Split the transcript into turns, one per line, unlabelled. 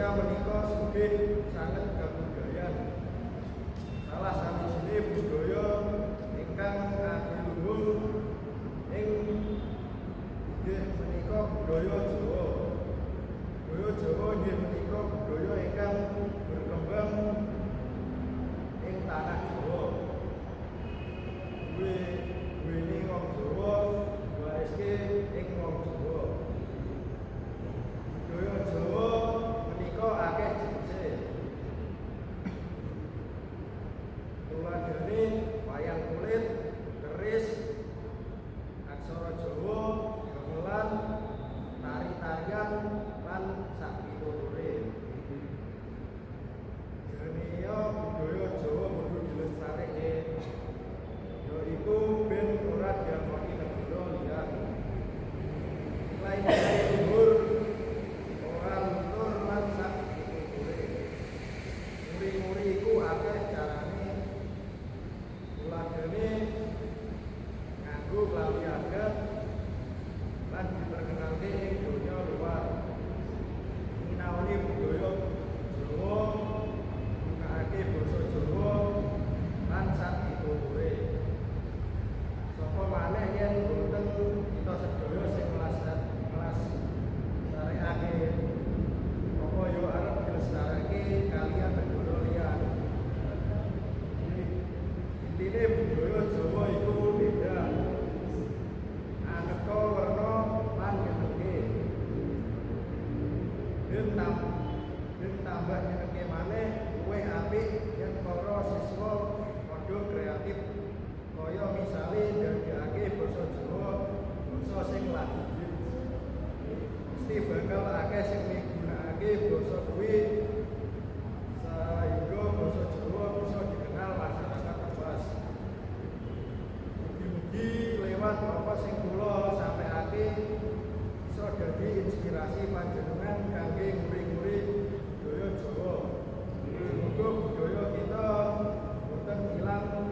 Indonesia menika sugih sanget kabudayan. Salah sawijine budaya ingkang adiluhur ing inggih menika budaya Jawa. Budaya Jawa inggih menika budaya ingkang berkembang ing tanah Jawa. Duweni wong Jawa, wariske ing wong Jawa. Budaya Jawa menika akeh jenise. Tuladhane wayang kulit, keris, aksara Jawa, gamelan, tari-tarian lan sakpiturute. Jenenge budaya Jawa kudu dilestarike. Yaiku ben ora diakoni negara liyan. Nilai-nilai luhur ora luntur lan sakpiturute. Muri-muri iku akeh carane. Tuladhane nganggo klambi adat lan diperkenalke ing donya luar. Nyinaoni budaya Jawa, gunakake basa Jawa lan sakpiturute. Sapa maneh yen boten kita sedaya sing nglestarekake apa yo arep dilestarekake kaliyan negara liyan. Intine budaya Jawa iku beda. Aneka werna lan nyenengke. Den tambah nyenengke maneh luwih apik yen para siswa padha kreatif. Kaya misale ndadekake basa Jawa basa sing lagi. Mesti bakal akeh sing migunakake basa kuwi sehingga basa Jawa bisa dikenal masyarakat luas. Mugi-mugi lewat apa sing kula sampaiake bisa dadi inspirasi panjenengan kangge nguri-nguri budaya Jawa. Semoga budaya kita boten ilang